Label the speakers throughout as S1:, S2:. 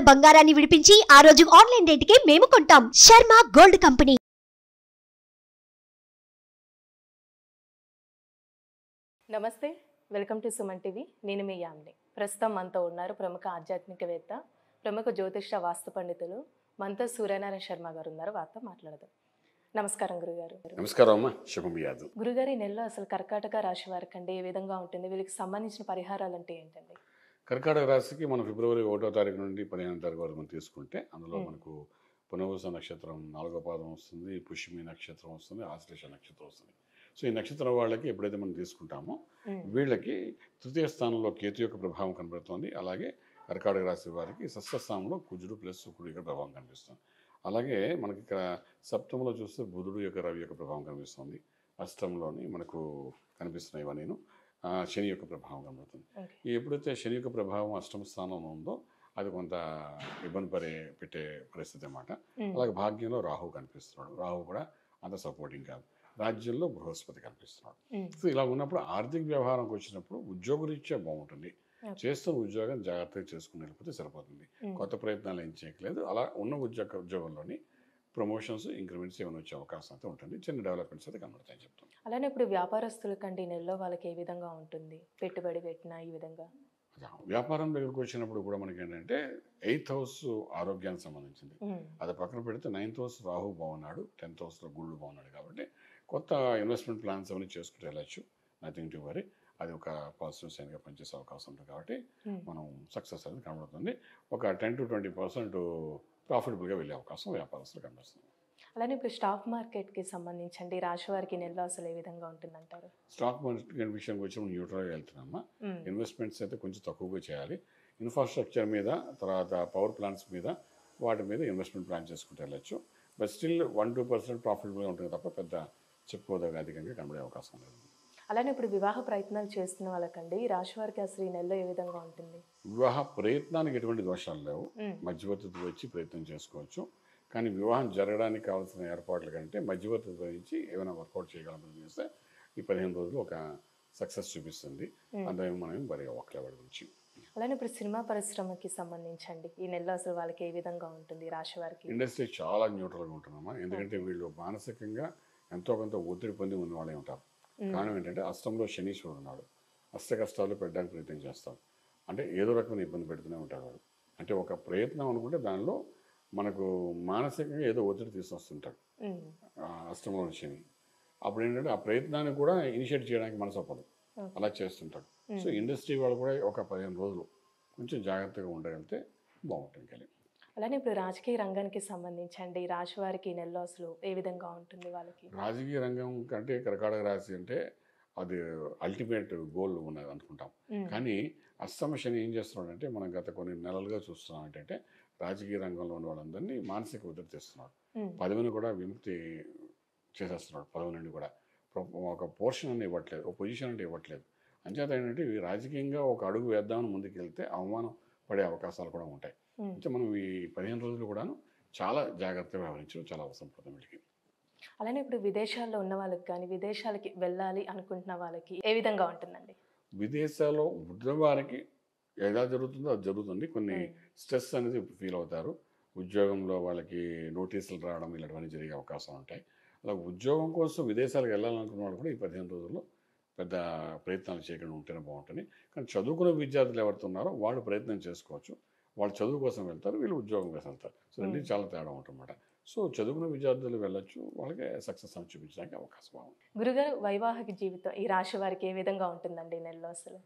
S1: బంగారాన్ని విడిపించి ఆ రోజు ఆన్లైన్ రేటుకే మేము కొంటాం. Sharma gold company.
S2: నమస్తే, వెల్కమ్ టు సుమన్ టీవీ. నేను మీ యామ్ని. ప్రస్తుతం మనతో ఉన్నారు ప్రముఖ ఆధ్యాత్మికవేత్త, ప్రముఖ జ్యోతిష వాస్తు పండితులు మనతో సూర్యనారాయణ శర్మ గారు ఉన్నారు. వారితో మాట్లాడదాం. నమస్కారం గురుగారు.
S3: నమస్కారం అమ్మా, శుభం యాదు.
S2: గురుగారు, ఈ నెలలో అసలు కర్కాటక రాశి వారికి అండి ఏ విధంగా ఉంటుంది? వీళ్ళకి సంబంధించిన పరిహారాలు అంటే ఏంటండి?
S3: కర్కాటక రాశికి మనం ఫిబ్రవరి 1వ తారీఖు నుండి 15వ తారీఖు వరకు మనం తీసుకుంటే అందులో మనకు పునర్వస నక్షత్రం 4వ పాదం వస్తుంది, పుష్యమి నక్షత్రం వస్తుంది, ఆశ్లేష నక్షత్రం వస్తుంది. సో ఈ నక్షత్రం వాళ్ళకి ఎప్పుడైతే మనం తీసుకుంటామో వీళ్ళకి తృతీయ స్థానంలో కేతు యొక్క ప్రభావం కనబడుతుంది. అలాగే కర్కాటక రాశి వారికి షష్ఠ స్థానంలో కుజుడు ప్లస్ శుక్రుడు యొక్క ప్రభావం కనిపిస్తుంది. అలాగే మనకి ఇక్కడ సప్తమంలో చూస్తే బుధుడు యొక్క రవి యొక్క ప్రభావం కనిపిస్తుంది. అష్టంలోని మనకు కనిపిస్తున్నాయి ఇవన్నీ శని యొక్క ప్రభావం కనబడుతుంది. ఎప్పుడైతే శని యొక్క ప్రభావం అష్టమ స్థానంలో ఉందో అది కొంత ఇబ్బంది పెట్టే పరిస్థితి అన్నమాట. అలాగే భాగ్యంలో రాహు కనిపిస్తున్నాడు. రాహు కూడా అంత సపోర్టింగ్ కాదు. రాజ్యంలో బృహస్పతి కనిపిస్తున్నాడు. సో ఇలా ఉన్నప్పుడు ఆర్థిక వ్యవహారంకి వచ్చినప్పుడు ఉద్యోగరీత్యా బాగుంటుంది. చేస్తున్న ఉద్యోగం జాగ్రత్తగా చేసుకుని వెళ్ళిపోతే సరిపోతుంది. కొత్త ప్రయత్నాలు ఏం చేయట్లేదు. అలా ఉన్న ఉద్యోగంలోని ప్రమోషన్స్, ఇంక్రిమెంట్స్ ఏమైనా వచ్చే అవకాశం అయితే ఉంటుంది. చిన్న డెవలప్మెంట్స్ అయితే కనబడతాయని చెప్తాం.
S2: అలానే ఇప్పుడు వ్యాపారస్తులకండి నెలలో వాళ్ళకి ఏ విధంగా ఉంటుంది? పెట్టుబడి పెట్టినా ఈ విధంగా
S3: వ్యాపారం దగ్గరకు వచ్చినప్పుడు కూడా మనకి ఏంటంటే 8th హౌస్ ఆరోగ్యానికి సంబంధించింది. అది పక్కన పెడితే 9th హౌస్ రాహు బాగున్నాడు, 10th హౌస్లో గుళ్ళు బాగున్నాడు. కాబట్టి కొత్త ఇన్వెస్ట్మెంట్ ప్లాన్స్ అవన్నీ చేసుకుంటూ వెళ్ళచ్చు. Nothing to worry. అది ఒక పాజిటివ్ సైన్గా పనిచేసే అవకాశం ఉంటుంది. కాబట్టి మనం సక్సెస్ అనేది కనబడుతుంది. ఒక 10 to 20% ప్రాఫిటబుల్గా వెళ్ళే అవకాశం వ్యాపారస్తులు కనిపిస్తుంది.
S2: అలానే ఇప్పుడు స్టాక్ మార్కెట్కి సంబంధించండి రాశి వారికి నెలలో అసలు ఏ విధంగా ఉంటుందంటారు?
S3: స్టాక్ మార్కెట్ విషయానికి వచ్చి మనం న్యూట్రల్గా వెళ్తున్నామా. ఇన్వెస్ట్మెంట్స్ అయితే కొంచెం తక్కువగా చేయాలి. ఇన్ఫ్రాస్ట్రక్చర్ మీద, తర్వాత పవర్ ప్లాంట్స్ మీద, వాటి మీద ఇన్వెస్ట్మెంట్ ప్లాన్ చేసుకుంటూ వెళ్ళచ్చు. బట్ స్టిల్ 1-2% ప్రాఫిటబుల్గా ఉంటుంది తప్ప పెద్ద చెప్పుకోదగ్గ అధికంగా కనబడే అవకాశం లేదు.
S2: అలానే ఇప్పుడు వివాహ ప్రయత్నాలు చేస్తున్న వాళ్ళకండి ఈ రాశి వారికి అసలు ఈ నెలలో ఏ విధంగా ఉంటుంది?
S3: వివాహ ప్రయత్నానికి ఎటువంటి దోషాలు లేవు. మధ్యవర్తితో వచ్చి ప్రయత్నం చేసుకోవచ్చు. కానీ వివాహం జరగడానికి కావాల్సిన ఏర్పాట్ల కంటే మధ్యవర్తితో ఇచ్చి ఏమైనా వర్కౌట్ చేయగలమని చేస్తే ఈ 15 రోజులు ఒక సక్సెస్ చూపిస్తుంది. అందులో మనం బరి ఒక్కలే వాడి గురించి.
S2: అలానే ఇప్పుడు సినిమా పరిశ్రమకి సంబంధించండి ఈ నెలలో అసలు వాళ్ళకి ఏ విధంగా ఉంటుంది రాశి వారికి?
S3: ఇండస్ట్రీ చాలా న్యూట్రల్గా ఉంటున్నామా. ఎందుకంటే వీళ్ళు మానసికంగా ఎంతో కొంత ఒత్తిడి పొంది ఉన్న వాళ్ళే ఉంటారు. కారణం ఏంటంటే అష్టంలో శనీశ్వరుడు ఉన్నాడు. అష్ట కష్టాలు పెట్టడానికి ప్రయత్నం చేస్తాడు. అంటే ఏదో రకమైన ఇబ్బంది పెడుతూనే ఉంటాడు వాడు. అంటే ఒక ప్రయత్నం అనుకుంటే దానిలో మనకు మానసికంగా ఏదో ఒత్తిడి తీసుకొస్తుంటాడు అష్టంలో శని. అప్పుడు ఏంటంటే ఆ ప్రయత్నాన్ని కూడా ఇనిషియేట్ చేయడానికి మనసు అవ్వదు, అలా చేస్తుంటాడు. సో ఇండస్ట్రీ వాళ్ళు కూడా ఒక 15 రోజులు కొంచెం జాగ్రత్తగా ఉండగలిగితే బాగుంటుంది.
S2: అలానే ఇప్పుడు రాజకీయ రంగానికి సంబంధించండి రాశి వారికి ఈ నెలలో అసలు ఏ విధంగా ఉంటుంది వాళ్ళకి?
S3: రాజకీయ రంగం కంటే కర్కాటక రాశి అంటే అది అల్టిమేట్ గోల్ ఉన్నది అనుకుంటాం. కానీ అష్టమ శని ఏం చేస్తున్నాడు అంటే మనం గత కొన్ని నెలలుగా చూస్తున్నాం ఏంటంటే రాజకీయ రంగంలో ఉన్న వాళ్ళందరినీ మానసిక ఒత్తిడి తెస్తున్నాడు. పదవిని కూడా విముక్తి చేసేస్తున్నాడు. పదవి నుండి కూడా ఒక పోర్షన్ అని ఇవ్వట్లేదు, ఒక పొజిషన్ అంటే ఇవ్వట్లేదు. అంచేత ఏంటంటే రాజకీయంగా ఒక అడుగు వేద్దామని ముందుకు వెళ్తే అవమానం పడే అవకాశాలు కూడా ఉంటాయి. అంటే మనం ఈ 15 రోజులు కూడాను చాలా జాగ్రత్తగా వ్యవహరించడం చాలా అవసరం పడుతుంది వీళ్ళకి.
S2: అలానే ఇప్పుడు విదేశాల్లో ఉన్న వాళ్ళకి కానీ విదేశాలకి వెళ్ళాలి అనుకుంటున్న వాళ్ళకి ఏ విధంగా ఉంటుందండి?
S3: విదేశాల్లో ఉన్న వారికి ఎలా జరుగుతుందో అది జరుగుతుంది. కొన్ని స్ట్రెస్ అనేది ఫీల్ అవుతారు. ఉద్యోగంలో వాళ్ళకి నోటీసులు రావడం ఇలాంటివన్నీ జరిగే అవకాశాలు ఉంటాయి. అలా ఉద్యోగం కోసం విదేశాలకు వెళ్ళాలనుకున్న వాళ్ళు కూడా ఈ 15 రోజుల్లో పెద్ద ప్రయత్నాలు చేయకుండా ఉంటేనే బాగుంటుంది. కానీ చదువుకునే విద్యార్థులు ఎవరితో ఉన్నారో వాళ్ళు ప్రయత్నం చేసుకోవచ్చు. వాళ్ళు చదువు కోసం వెళ్తారు, వీళ్ళు ఉద్యోగం కోసం వెళ్తారు. సో రెండు చాలా తేడా ఉంటుందన్నమాట. సో చదువుకున్న విద్యార్థులు వెళ్ళొచ్చు, వాళ్ళకి సక్సెస్ అని చూపించడానికి అవకాశం బాగుంది.
S2: గురుగారు, వైవాహిక జీవితం ఈ రాశి వారికి ఏ విధంగా ఉంటుందండి ఈ నెలలో అసలు?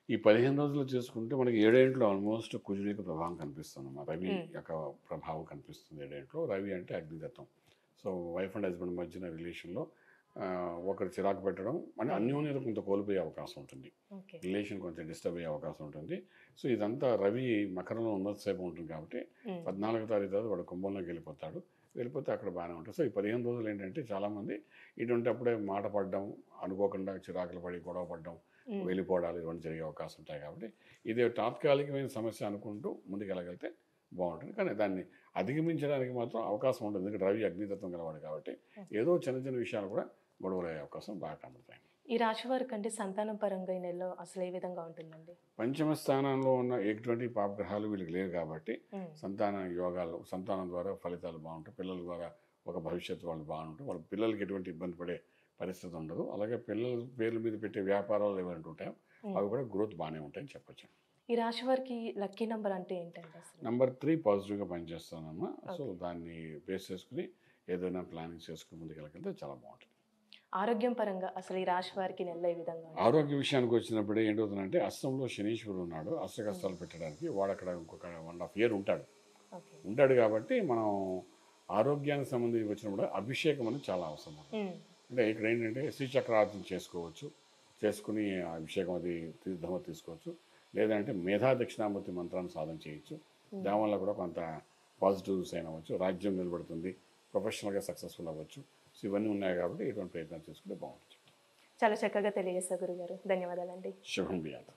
S3: ఈ 15 రోజులు చేసుకుంటే మనకి 7 ఇంట్లో ఆల్మోస్ట్ కుజుడి యొక్క ప్రభావం కనిపిస్తుంది అన్నమాట. రవి యొక్క ప్రభావం కనిపిస్తుంది 7 ఇంట్లో. రవి అంటే అగ్నితత్వం. సో వైఫ్ అండ్ హస్బెండ్ మధ్యన రిలేషన్లో ఒకరు చిరాకు పెట్టడం అంటే అన్యోన్యత కొంత కోల్పోయే అవకాశం ఉంటుంది. రిలేషన్ కొంచెం డిస్టర్బ్ అయ్యే అవకాశం ఉంటుంది. సో ఇదంతా రవి మకరంలో ఉన్నంతసేపు ఉంటుంది కాబట్టి 14వ తారీఖు తర్వాత వాడు కుంభంలోకి వెళ్ళిపోతే అక్కడ బాగానే ఉంటుంది. సో ఈ 15 రోజులు ఏంటంటే చాలామంది ఇటువంటి అప్పుడే మాట పడడం, అనుకోకుండా చిరాకులు పడి గొడవ పడడం, వెళ్ళిపోవడాలు ఇవన్నీ జరిగే అవకాశం ఉంటాయి. కాబట్టి ఇది తాత్కాలికమైన సమస్య అనుకుంటూ ముందుకెళ్ళగలిగితే బాగుంటుంది. కానీ దాన్ని అధిగమించడానికి మాత్రం అవకాశం ఉంటుంది. ఎందుకంటే రవి అగ్నితత్వం గలవాడు కాబట్టి ఏదో చిన్న చిన్న విషయాలు కూడా గొడవలు అయ్యే అవకాశం బాగా కనబడతాయి.
S2: ఈ రాశి వారికి అంటే సంతానం పరంగా ఈ నెలలో అసలు ఏ విధంగా ఉంటుందండి?
S3: పంచమ స్థానంలో ఉన్న ఎటువంటి పాపగ్రహాలు వీళ్ళకి లేవు కాబట్టి సంతాన యోగాలు, సంతానం ద్వారా ఫలితాలు బాగుంటాయి. పిల్లల ద్వారా ఒక భవిష్యత్తు వాళ్ళు బాగుంటాయి. వాళ్ళ పిల్లలకి ఎటువంటి ఇబ్బంది పడే పరిస్థితి ఉండదు. అలాగే పిల్లల పేర్ల మీద పెట్టే వ్యాపారాలు ఏమైనా ఉంటాయో అవి కూడా గ్రోత్ బాగానే ఉంటాయని చెప్పొచ్చు.
S2: ఈ రాశి వారికి లక్కీ నెంబర్ అంటే ఏంటండి అసలు?
S3: నెంబర్ 3 పాజిటివ్గా పనిచేస్తానమ్మా. సో దాన్ని బేస్ చేసుకుని ఏదైనా ప్లానింగ్ చేసుకుని ముందుకెళ్ళగలిగితే చాలా బాగుంటుంది.
S2: ఆరోగ్యం పరంగా అసలు ఈ రాశి వారికి నెల ఏ విధంగా ఉంటుంది?
S3: ఆరోగ్య విషయానికి వచ్చినప్పుడు ఏంటవుతుందంటే అస్తంలో శనీశ్వరుడు ఉన్నాడు. అష్ట కష్టాలు పెట్టడానికి వాడు అక్కడ ఇంకొక 1.5 year
S2: ఓకే.
S3: ఉంటాడు కాబట్టి మనం ఆరోగ్యానికి సంబంధించి వచ్చినప్పుడు అభిషేకం అనేది చాలా అవసరం. అంటే ఇక్కడ ఏంటంటే శ్రీచక్రార్థం చేసుకోవచ్చు, చేసుకుని అభిషేకం అది తీర్థం తీసుకోవచ్చు. లేదంటే మేధా దక్షిణామూర్తి మంత్రాన్ని సాధన చేయొచ్చు. దానివల్ల కూడా కొంత పాజిటివ్ సైన్ అవ్వచ్చు, రాజ్యం నిలబడుతుంది, ప్రొఫెషనల్గా సక్సెస్ఫుల్ అవ్వచ్చు. సో ఇవన్నీ ఉన్నాయి కాబట్టి ఇటువంటి ప్రయత్నాలు చేసుకుంటే బాగుంటుంది.
S2: చాలా చక్కగా తెలియజేశారు గురుగారు. ధన్యవాదాలండి.
S3: శుభం బియాత.